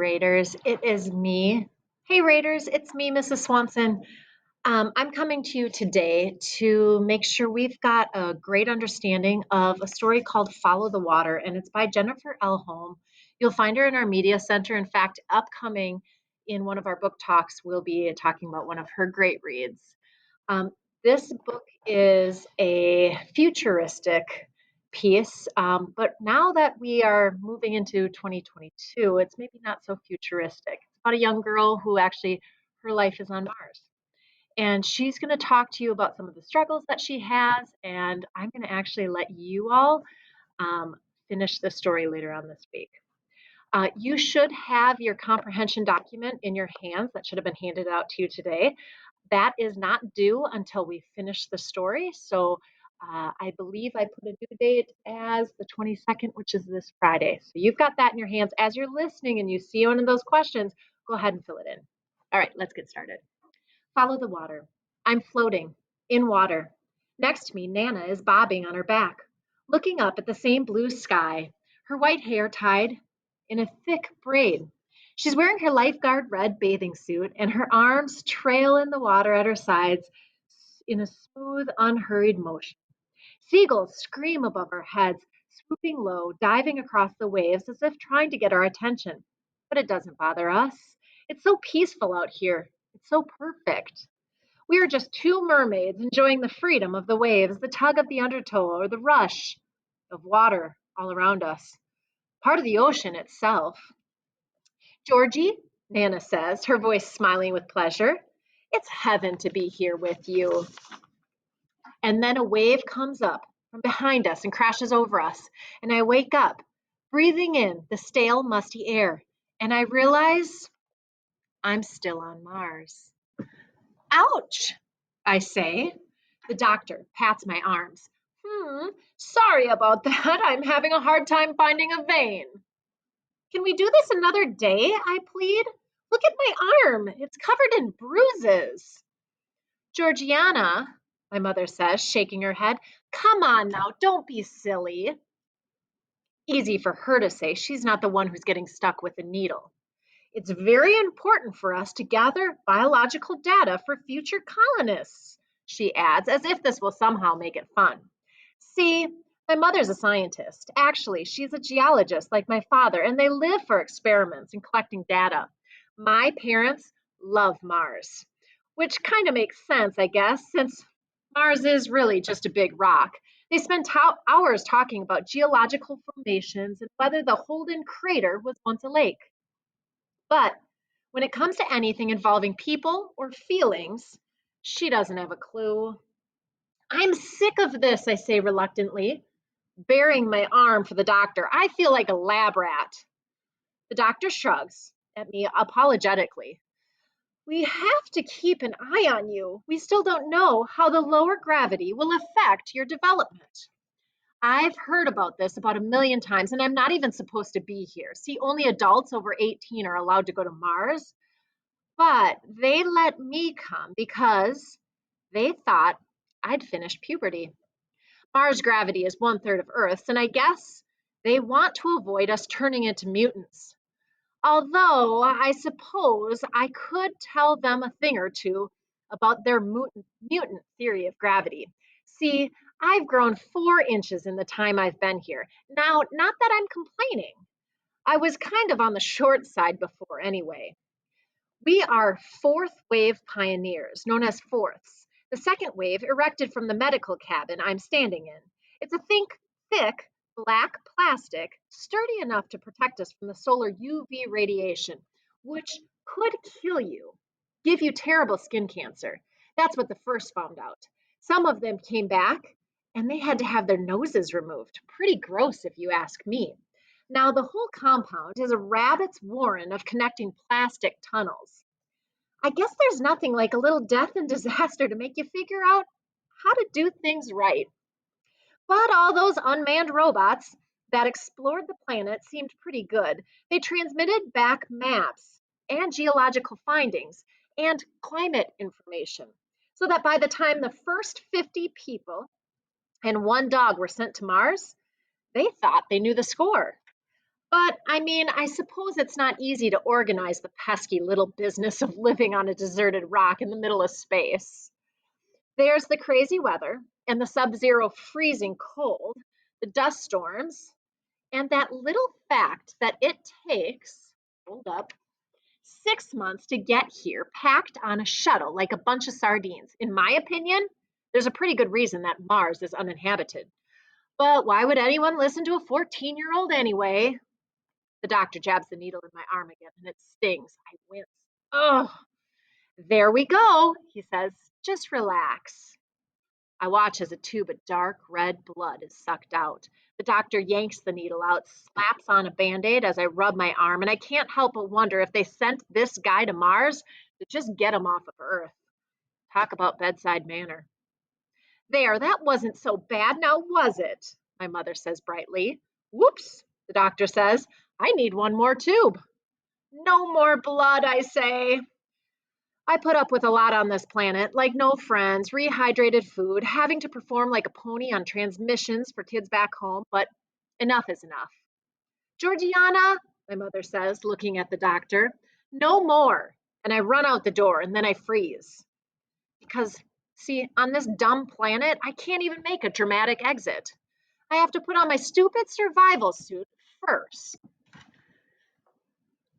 Raiders, it is me. Hey, Raiders, it's me, Mrs. Swanson. I'm coming to you today to make sure we've got a great understanding of a story called Follow the Water, and it's by Jennifer Elholm. You'll find her in our media center. In fact, upcoming in one of our book talks, we'll be talking about one of her great reads. Um, this book is a futuristic piece, but now that we are moving into 2022, it's maybe not so futuristic. It's about a young girl who actually her life is on Mars. And she's going to talk to you about some of the struggles that she has, and I'm going to actually let you all um, finish the story later on this week. You should have your comprehension document in your hands that should have been handed out to you today. That is not due until we finish the story. So I believe I put a due date as the 22nd, which is this Friday. So you've got that in your hands. As you're listening and you see one of those questions, go ahead and fill it in. All right, let's get started. Follow the water. I'm floating in water. Next to me, Nana is bobbing on her back, looking up at the same blue sky, her white hair tied in a thick braid. She's wearing her lifeguard red bathing suit, and her arms trail in the water at her sides in a smooth, unhurried motion. Seagulls scream above our heads, swooping low, diving across the waves as if trying to get our attention. But it doesn't bother us. It's so peaceful out here. It's so perfect. We are just two mermaids enjoying the freedom of the waves, the tug of the undertow, or the rush of water all around us. Part of the ocean itself. Georgie, Nana says, her voice smiling with pleasure. It's heaven to be here with you. And then a wave comes up from behind us and crashes over us, and I wake up, breathing in the stale, musty air, and I realize I'm still on Mars. Ouch, I say. The doctor pats my arms. Sorry about that. I'm having a hard time finding a vein. Can we do this another day? I plead. Look at my arm. It's covered in bruises. Georgiana, my mother says, shaking her head, come on now, don't be silly. Easy for her to say. She's not the one who's getting stuck with a needle. It's very important for us to gather biological data for future colonists, she adds, as if this will somehow make it fun. See, my mother's a scientist. Actually, she's a geologist like my father, and they live for experiments and collecting data. My parents love Mars, which kind of makes sense, I guess, since Mars is really just a big rock. They spent hours talking about geological formations and whether the Holden crater was once a lake. But when it comes to anything involving people or feelings, she doesn't have a clue. I'm sick of this, I say reluctantly, baring my arm for the doctor. I feel like a lab rat. The doctor shrugs at me apologetically. We have to keep an eye on you. We still don't know how the lower gravity will affect your development. I've heard about this about a million times, and I'm not even supposed to be here. See, only adults over 18 are allowed to go to Mars. But they let me come because they thought I'd finished puberty. Mars gravity is one-third of Earth's, and I guess they want to avoid us turning into mutants. Although I suppose I could tell them a thing or two about their mutant theory of gravity. See, I've grown 4 inches in the time I've been here. Now, not that I'm complaining. I was kind of on the short side before anyway. We are fourth wave pioneers, known as fourths. The second wave erected from the medical cabin I'm standing in. It's a thick black plastic, sturdy enough to protect us from the solar UV radiation, which could kill you, give you terrible skin cancer. That's what the first found out. Some of them came back and they had to have their noses removed. Pretty gross, if you ask me. Now, the whole compound is a rabbit's warren of connecting plastic tunnels. I guess there's nothing like a little death and disaster to make you figure out how to do things right. But all those unmanned robots that explored the planet seemed pretty good. They transmitted back maps and geological findings and climate information so that by the time the first 50 people and one dog were sent to Mars, they thought they knew the score. But I mean, I suppose it's not easy to organize the pesky little business of living on a deserted rock in the middle of space. There's the crazy weather and the sub zero freezing cold, the dust storms, and that little fact that it takes, hold up, 6 months to get here packed on a shuttle like a bunch of sardines. In my opinion, there's a pretty good reason that Mars is uninhabited. But why would anyone listen to a 14-year-old anyway? The doctor jabs the needle in my arm again, and it stings. I wince. Oh, there we go, he says. Just relax. I watch as a tube of dark red blood is sucked out. The doctor yanks the needle out, slaps on a band aid as I rub my arm, and I can't help but wonder if they sent this guy to Mars to just get him off of Earth. Talk about bedside manner. There, that wasn't so bad now, was it? My mother says brightly. Whoops, the doctor says. I need one more tube. No more blood, I say. I put up with a lot on this planet, like no friends, rehydrated food, having to perform like a pony on transmissions for kids back home, but enough is enough. Georgiana, my mother says, looking at the doctor, no more. And I run out the door and then I freeze. Because, see, on this dumb planet, I can't even make a dramatic exit. I have to put on my stupid survival suit first.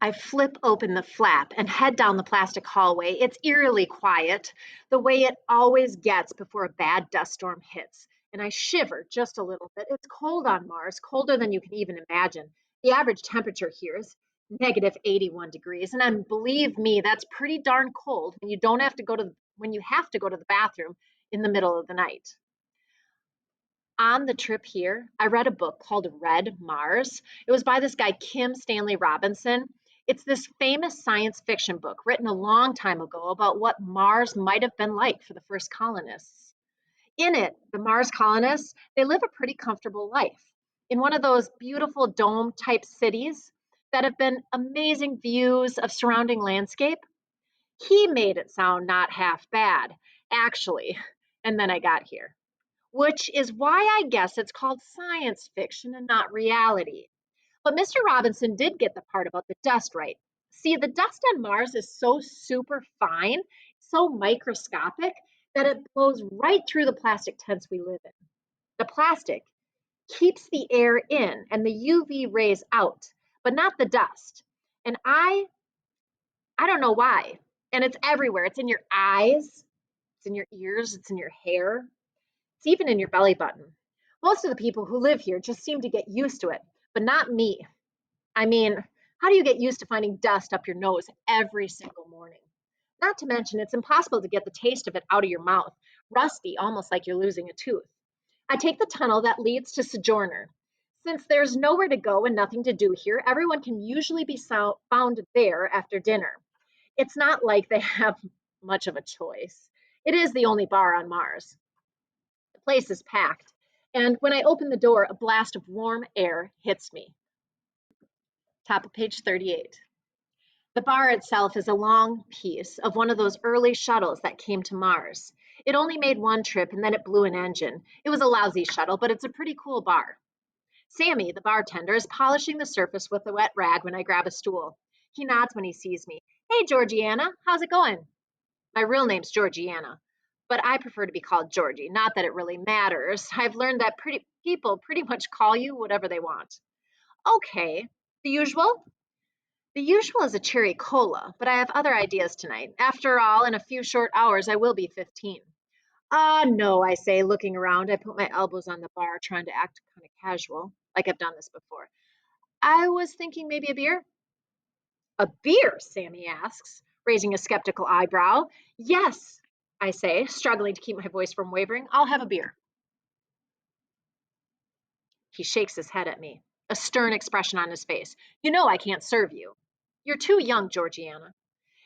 I flip open the flap and head down the plastic hallway. It's eerily quiet, the way it always gets before a bad dust storm hits. And I shiver just a little bit. It's cold on Mars, colder than you can even imagine. The average temperature here is negative 81 degrees. And believe me, that's pretty darn cold when you have to go to the bathroom in the middle of the night. On the trip here, I read a book called Red Mars. It was by this guy, Kim Stanley Robinson. It's this famous science fiction book written a long time ago about what Mars might have been like for the first colonists. In it, the Mars colonists, they live a pretty comfortable life in one of those beautiful dome type cities that have been amazing views of surrounding landscape. He made it sound not half bad, actually. And then I got here, which is why I guess it's called science fiction and not reality. But Mr. Robinson did get the part about the dust right. See, the dust on Mars is so super fine, so microscopic, that it blows right through the plastic tents we live in. The plastic keeps the air in and the UV rays out, but not the dust. And I don't know why. And it's everywhere. It's in your eyes, it's in your ears, it's in your hair, it's even in your belly button. Most of the people who live here just seem to get used to it, but not me. I mean, how do you get used to finding dust up your nose every single morning? Not to mention, it's impossible to get the taste of it out of your mouth, rusty, almost like you're losing a tooth. I take the tunnel that leads to Sojourner. Since there's nowhere to go and nothing to do here, everyone can usually be found there after dinner. It's not like they have much of a choice. It is the only bar on Mars. The place is packed, and when I open the door, a blast of warm air hits me. Top of page 38. The bar itself is a long piece of one of those early shuttles that came to Mars. It only made one trip and then it blew an engine. It was a lousy shuttle, but it's a pretty cool bar. Sammy, the bartender, is polishing the surface with a wet rag when I grab a stool. He nods when he sees me. Hey, Georgiana, how's it going? My real name's Georgiana, but I prefer to be called Georgie. Not that it really matters. I've learned that people pretty much call you whatever they want. Okay, the usual? The usual is a cherry cola, but I have other ideas tonight. After all, in a few short hours, I will be 15. No, I say, looking around. I put my elbows on the bar, trying to act kind of casual, like I've done this before. I was thinking maybe a beer. A beer, Sammy asks, raising a skeptical eyebrow. Yes, I say, struggling to keep my voice from wavering. I'll have a beer. He shakes his head at me, a stern expression on his face. You know I can't serve you. You're too young, Georgiana.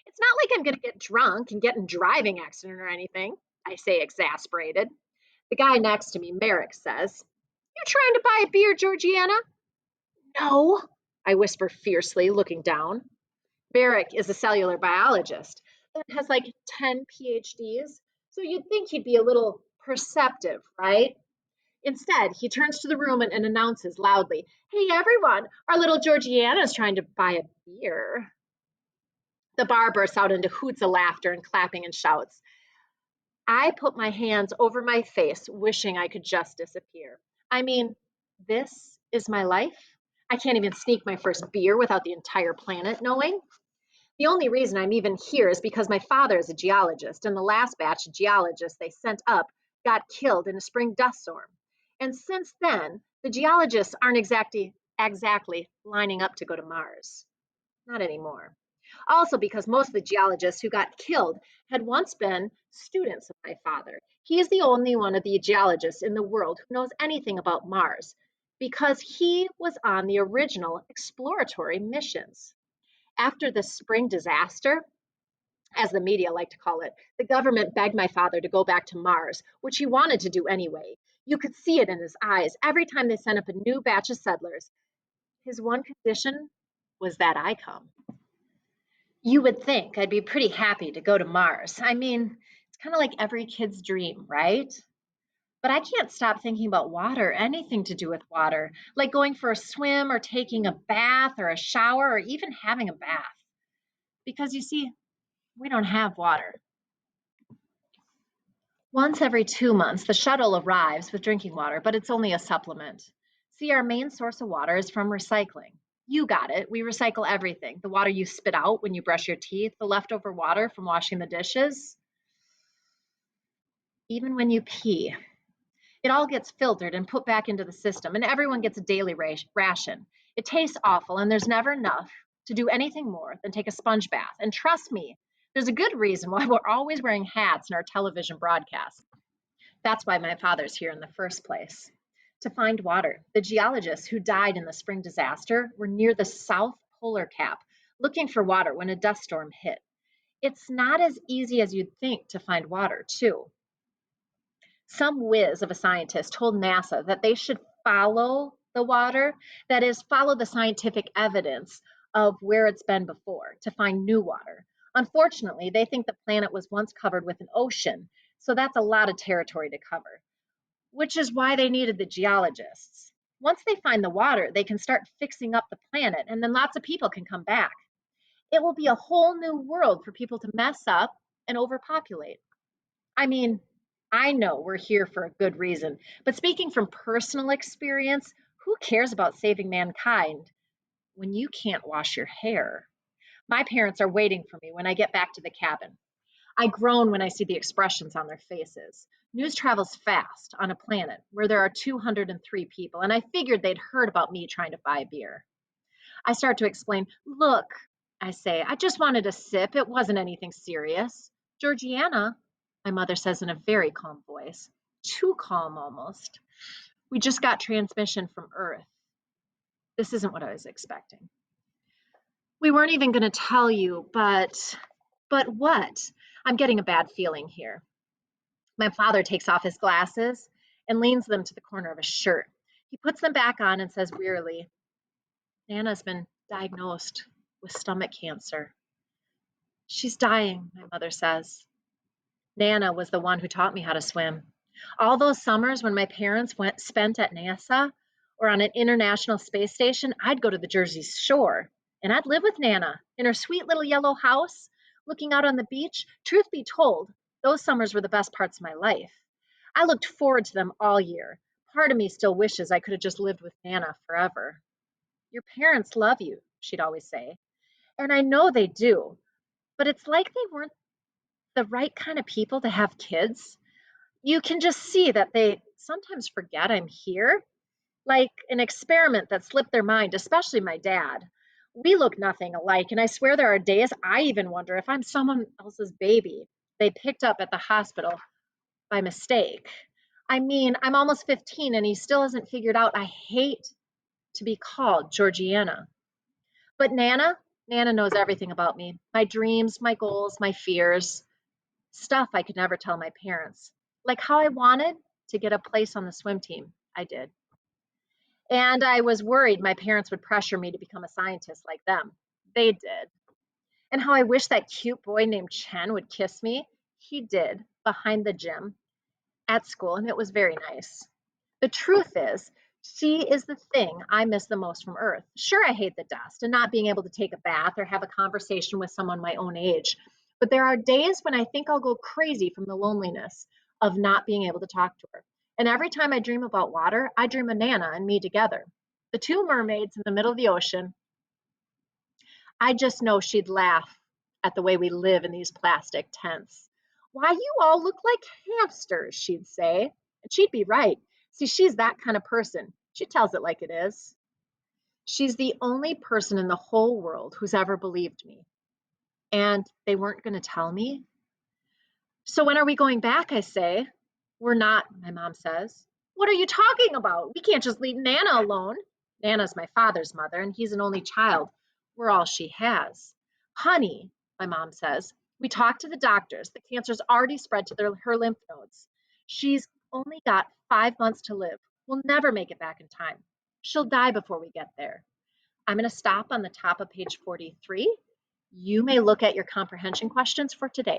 It's not like I'm going to get drunk and get in a driving accident or anything, I say, exasperated. The guy next to me, Merrick, says, You trying to buy a beer, Georgiana? No, I whisper fiercely, looking down. Merrick is a cellular biologist and has like 10 PhDs, so you'd think he'd be a little perceptive, right? Instead, he turns to the room and announces loudly, "Hey everyone, our little Georgiana is trying to buy a beer." The bar bursts out into hoots of laughter and clapping and shouts. I put my hands over my face, wishing I could just disappear. I mean, this is my life. I can't even sneak my first beer without the entire planet knowing. The only reason I'm even here is because my father is a geologist, and the last batch of geologists they sent up got killed in a spring dust storm. And since then, the geologists aren't exactly lining up to go to Mars. Not anymore. Also, because most of the geologists who got killed had once been students of my father. He is the only one of the geologists in the world who knows anything about Mars because he was on the original exploratory missions. After the spring disaster, as the media like to call it, the government begged my father to go back to Mars, which he wanted to do anyway. You could see it in his eyes every time they sent up a new batch of settlers. His one condition was that I come. You would think I'd be pretty happy to go to Mars. I mean, it's kind of like every kid's dream, right? But I can't stop thinking about water, anything to do with water, like going for a swim or taking a bath or a shower or even having a bath. Because you see, we don't have water. Once every 2 months, the shuttle arrives with drinking water, but it's only a supplement. See, our main source of water is from recycling. You got it. We recycle everything: the water you spit out when you brush your teeth, the leftover water from washing the dishes, even when you pee. It all gets filtered and put back into the system, and everyone gets a daily ration. It tastes awful, and there's never enough to do anything more than take a sponge bath. And trust me, there's a good reason why we're always wearing hats in our television broadcasts. That's why my father's here in the first place. To find water. The geologists who died in the spring disaster were near the South Polar Cap, looking for water when a dust storm hit. It's not as easy as you'd think to find water, too. Some whiz of a scientist told NASA that they should follow the water, that is, follow the scientific evidence of where it's been before to find new water. Unfortunately, they think the planet was once covered with an ocean, so that's a lot of territory to cover, which is why they needed the geologists. Once they find the water, they can start fixing up the planet, and then lots of people can come back. It will be a whole new world for people to mess up and overpopulate. I mean, I know we're here for a good reason, but speaking from personal experience, who cares about saving mankind when you can't wash your hair? My parents are waiting for me when I get back to the cabin. I groan when I see the expressions on their faces. News travels fast on a planet where there are 203 people, and I figured they'd heard about me trying to buy beer. I start to explain, "Look," I say, "I just wanted a sip. It wasn't anything serious." "Georgiana," my mother says in a very calm voice, too calm almost, "we just got transmission from Earth. This isn't what I was expecting." "We weren't even going to tell you, but what?" I'm getting a bad feeling here. My father takes off his glasses and leans them to the corner of his shirt. He puts them back on and says wearily, "Nana's been diagnosed with stomach cancer." "She's dying," my mother says. Nana was the one who taught me how to swim. All those summers when my parents went spent at NASA or on an international space station, I'd go to the Jersey Shore and I'd live with Nana in her sweet little yellow house, looking out on the beach. Truth be told, those summers were the best parts of my life. I looked forward to them all year. Part of me still wishes I could have just lived with Nana forever. "Your parents love you," she'd always say. And I know they do, but it's like they weren't the right kind of people to have kids. You can just see that they sometimes forget I'm here, like an experiment that slipped their mind, especially my dad. We look nothing alike, and I swear there are days I even wonder if I'm someone else's baby they picked up at the hospital by mistake. I mean, I'm almost 15 and he still hasn't figured out I hate to be called Georgiana. But Nana knows everything about me, my dreams, my goals, my fears, stuff I could never tell my parents. Like how I wanted to get a place on the swim team. I did. And I was worried my parents would pressure me to become a scientist like them. They did. And how I wish that cute boy named Chen would kiss me. He did, behind the gym at school, and it was very nice. The truth is, she is the thing I miss the most from Earth. Sure, I hate the dust and not being able to take a bath or have a conversation with someone my own age. But there are days when I think I'll go crazy from the loneliness of not being able to talk to her. And every time I dream about water, I dream of Nana and me together. The two mermaids in the middle of the ocean. I just know she'd laugh at the way we live in these plastic tents. Why, you all look like hamsters, she'd say. And she'd be right. See, she's that kind of person. She tells it like it is. She's the only person in the whole world who's ever believed me. And they weren't going to tell me. So when are we going back? I say. We're not, my mom says. What are you talking about? We can't just leave Nana alone. Nana's my father's mother, and he's an only child. We're all she has. Honey, my mom says, we talked to the doctors. The cancer's already spread to her lymph nodes. She's only got 5 months to live. We'll never make it back in time. She'll die before we get there. I'm going to stop on the top of page 43. You may look at your comprehension questions for today.